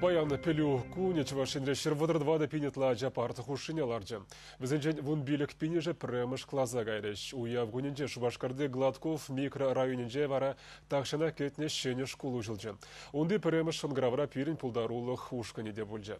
Баяны пелю куне чувашинре шерводырдвада пинетла жапарты хушиняларжы. Візінжен вун билік пинеже премыш клаза гайреш. Уяв гуненже Шубашкарды Гладков микрорайоненже вара тақшына кетне шене школу жылжы. Онды премыш шонгравра пирин пулдарулық ушкане де бульжы.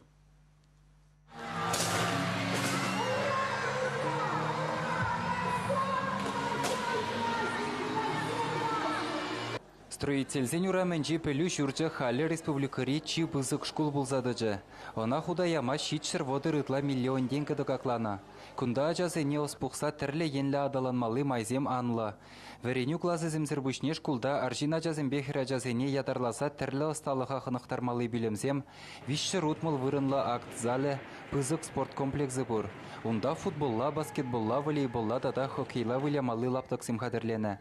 Строительзен ураменчи пелю шурча хали республикари чи пызык школ булзадыжы. Она худаяма шитшер воды рытла миллион деньги догаклана. Кунда ажазене оспухса тірлі енлі адаланмалы майзем анла. Вереню классы земзербушне школда аржина жазембехер ажазене ядарласа тірлі ысталыға хынықтармалы билемзем, вишшер утмыл вырынла акт зале, пызык спорт комплексы бур. Унда футболла, баскетболла, волейболла дада хоккейла вылямалы лаптық симхадерлене.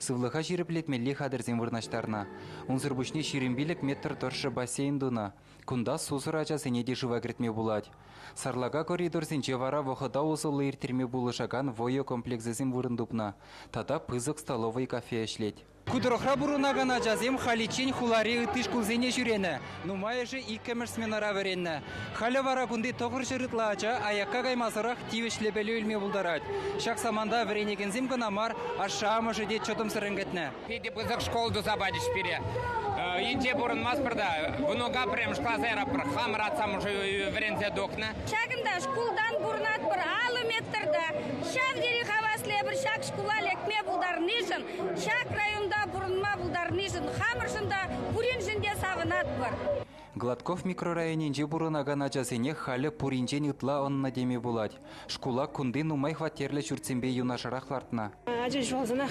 Сывлыға жиріплетмелі хадерзем вырнаштарна. Унзырбушне ширембилік метр торшы бассейн дуна. Кунда сусыр ажазене де жыва кретме булать. Сарлага коридорзенче вара вохыда усылы иртерме булышаган войо комплексызем вырындупна. Тада пызык столовый кафе эшлеть. Кудырохра бурунаган ажазем халичень хулари ытыш кулзене жүрені. Нумайыжы иккемір сменара веренні. Халі вара күнде тоғыр жырытла ача аякка каймасырақ тивешлебелі өлме булдарать. Шак саманда веренегензем гынамар ашамы жыде чотым сырынгетні. Педе пызык школду забадиш пире. Инте бурын маспырда, вынуга прем шклазера пыр хамратсам уже верензе докна. Шагында шкулдан бурнат пыр алы метрда. Шав дери хавасле бір шак шкула лекме булдар нишын. Шак районда бурынма булдар нишын. Хамыршында бурин жінде савынат пыр. Гладков микрорайоненже бурынаган ажазене халі пуринжен ытла онна деме булать. Шкула кунды нумай хватерлі жүртсембе юнашарақлартына. Ажа жолзанақ.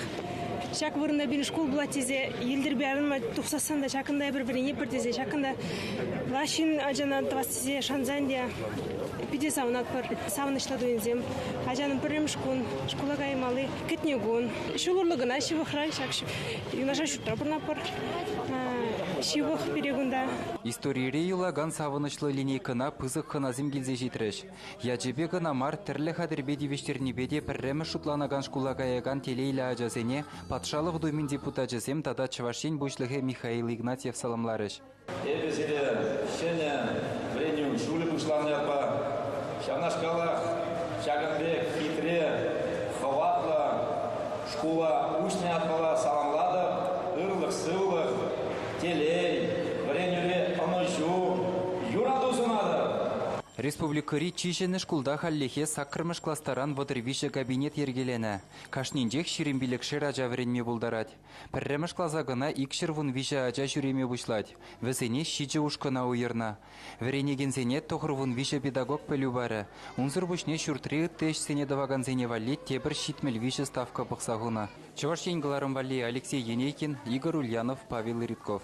Шак вырында бір школ була тезе, елдер бәрін тұқсасанда шакында бір-біріне бір тезе, шакында лашин ажанан тывас тезе шанзандия пиде савынат пыр, савынышлады өнзем. Ажаның бірім школа каймалы, кетнегун. Шулурлығына шивықра, шак юнаша шутра бұрна пыр, шивық перегунда. Историре юлаган савынышлы линейкына пызык хыназым келзе жетіріш. Яджебе гынамар тірлі хадырбе девештернебеде пірремі шутланаган школа каяган телейлі ажазене патшалық думен депутатжызем тада Чувашень бушлығы Михаил Игнатьев саламларыш. Эбезеде шене вреню шулы бушланырпа, шанашкалах, шагынбек, хитре, хаватла, школа ушне атпала саламлады, ырлық, сылық, телей, вренюле анойшу, юраду зунады. Республикари чишені шкулда халлехе саккырмыш кластаран водырвише кабинет ергелене. Кашнинжек ширембилік шер ажа вренме булдарать. Пірремыш клазагына икшір вун више ажа жүреме бушлать. Візене шиджі ушкына уйырна. Вренегензене тоғыр вун више педагог пөлі бары. Унзыр бушне шүртри үттеш сене даваганзене валли тебір шитмел више ставка бұқсағына. Чувашень Гларым Валли, Алексей Енейкин, Игорь Ульянов, Павел Рydков.